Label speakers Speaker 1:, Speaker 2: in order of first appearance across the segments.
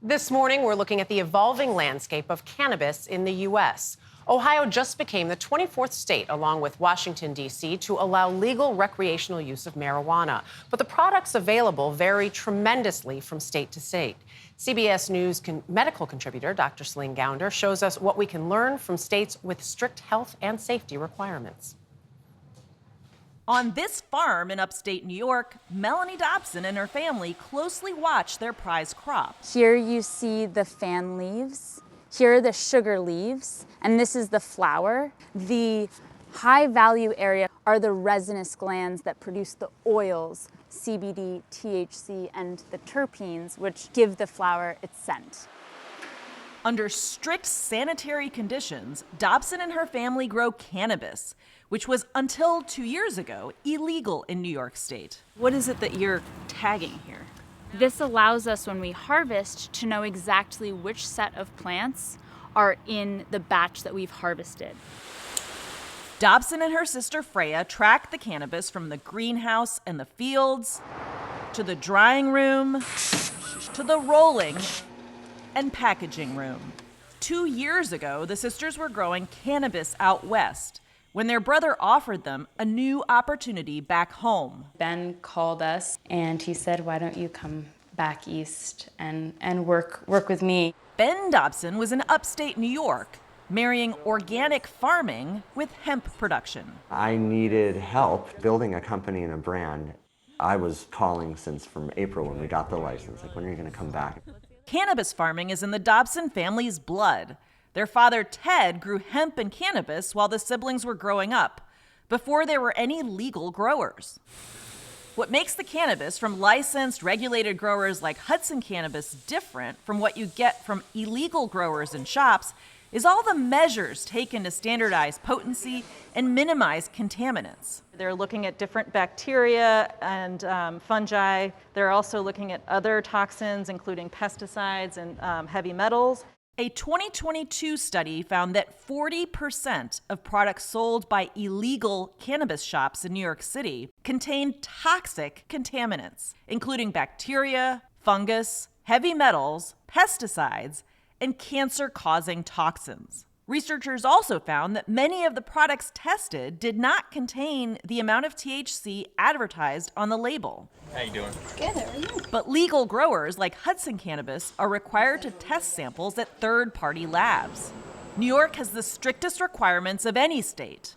Speaker 1: This morning, we're looking at the evolving landscape of cannabis in the U.S. Ohio just became the 24th state, along with Washington, D.C., to allow legal recreational use of marijuana. But the products available vary tremendously from state to state. CBS News medical contributor Dr. Celine Gounder shows us what we can learn from states with strict health and safety requirements.
Speaker 2: On this farm in upstate New York, Melany Dobson and her family closely watch their prize crop.
Speaker 3: Here you see the fan leaves. Here are the sugar leaves, and this is the flower. The high value area are the resinous glands that produce the oils, CBD, THC, and the terpenes, which give the flower its scent.
Speaker 2: Under strict sanitary conditions, Dobson and her family grow cannabis, which was, until 2 years ago, illegal in New York State. What is it that you're tagging here?
Speaker 3: This allows us, when we harvest, to know exactly which set of plants are in the batch that we've harvested.
Speaker 2: Dobson and her sister Freya track the cannabis from the greenhouse and the fields, to the drying room, to the rolling and packaging room. 2 years ago, the sisters were growing cannabis out west when their brother offered them a new opportunity back home.
Speaker 4: Ben called us and he said, why don't you come back east and work with me?
Speaker 2: Ben Dobson was in upstate New York, marrying organic farming with hemp production.
Speaker 5: I needed help building a company and a brand. I was calling since from April when we got the license, like, when are you gonna come back?
Speaker 2: Cannabis farming is in the Dobson family's blood. Their father, Ted, grew hemp and cannabis while the siblings were growing up, before there were any legal growers. What makes the cannabis from licensed, regulated growers like Hudson Cannabis different from what you get from illegal growers in shops is all the measures taken to standardize potency and minimize contaminants. They're looking at different bacteria and fungi. They're also looking at other toxins, including pesticides and heavy metals. A 2022 study found that 40% of products sold by illegal cannabis shops in New York City contained toxic contaminants, including bacteria, fungus, heavy metals, pesticides, and cancer-causing toxins. Researchers also found that many of the products tested did not contain the amount of THC advertised on the label.
Speaker 6: How you doing?
Speaker 4: Good, how are you?
Speaker 2: But legal growers like Hudson Cannabis are required to test samples at third-party labs. New York has the strictest requirements of any state.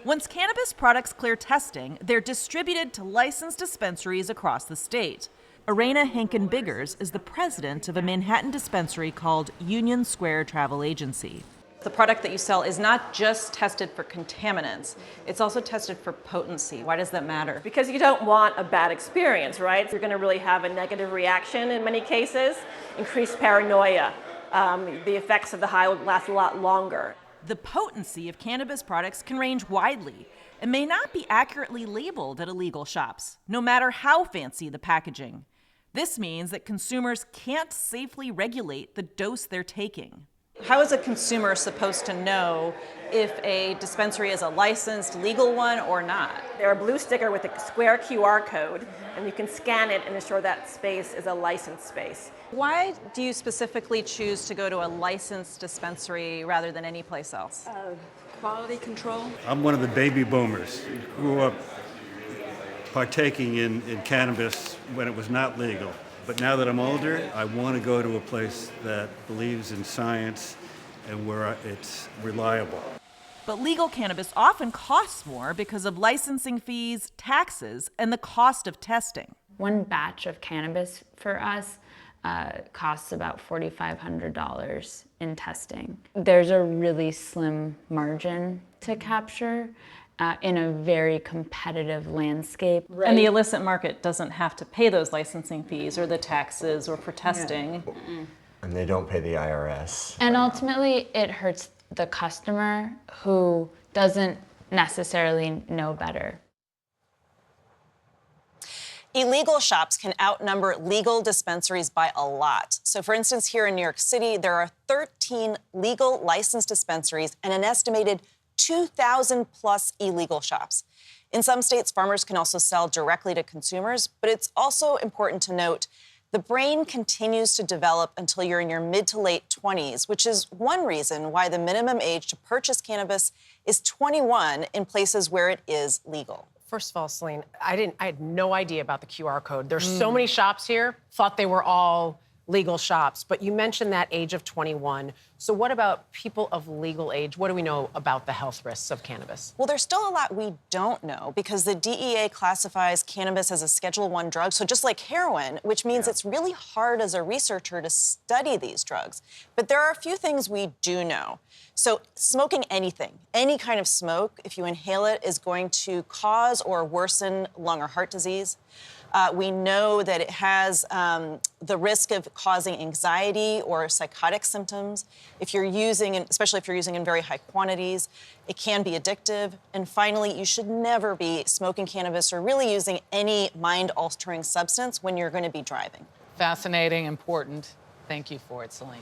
Speaker 2: Once cannabis products clear testing, they're distributed to licensed dispensaries across the state. Arena Hankin-Biggers is the president of a Manhattan dispensary called Union Square Travel Agency.
Speaker 7: The product that you sell is not just tested for contaminants, it's also tested for potency. Why does that matter?
Speaker 8: Because you don't want a bad experience, right? You're gonna really have a negative reaction in many cases, increased paranoia. The effects of the high will last a lot longer.
Speaker 2: The potency of cannabis products can range widely and may not be accurately labeled at illegal shops, no matter how fancy the packaging. This means that consumers can't safely regulate the dose they're taking.
Speaker 7: How is a consumer supposed to know if a dispensary is a licensed, legal one or not?
Speaker 8: They're a blue sticker with a square QR code, and you can scan it and ensure that space is a licensed space.
Speaker 7: Why do you specifically choose to go to a licensed dispensary rather than any place else?
Speaker 8: Quality control.
Speaker 9: I'm one of the baby boomers who grew up partaking in cannabis when it was not legal. But now that I'm older, I want to go to a place that believes in science and where it's reliable.
Speaker 2: But legal cannabis often costs more because of licensing fees, taxes, and the cost of testing.
Speaker 4: One batch of cannabis for us costs about $4,500 in testing. There's a really slim margin to capture in a very competitive landscape.
Speaker 7: Right. And the illicit market doesn't have to pay those licensing fees or the taxes or for testing.
Speaker 4: Yeah.
Speaker 5: And they don't pay the IRS.
Speaker 4: And ultimately, it hurts the customer who doesn't necessarily know better.
Speaker 10: Illegal shops can outnumber legal dispensaries by a lot. So, for instance, here in New York City, there are 13 legal licensed dispensaries and an estimated 2,000 plus illegal shops. In some states, farmers can also sell directly to consumers, but it's also important to note The brain continues to develop until you're in your mid to late 20s, which is one reason why the minimum age to purchase cannabis is 21 in places where it is legal.
Speaker 1: First of all, Celine, I had no idea about the QR code. There's so many shops here, thought they were all legal shops, but you mentioned that age of 21. So what about people of legal age? What do we know about the health risks of cannabis?
Speaker 10: Well, there's still a lot we don't know because the DEA classifies cannabis as a Schedule I drug, so just like heroin, which means it's really hard as a researcher to study these drugs. But there are a few things we do know. So smoking anything, any kind of smoke, if you inhale it, is going to cause or worsen lung or heart disease. We know that it has the risk of causing anxiety or psychotic symptoms. If you're using, especially if you're using in very high quantities, it can be addictive. And finally, you should never be smoking cannabis or really using any mind-altering substance when you're going to be driving.
Speaker 6: Fascinating, important. Thank you for it, Celine.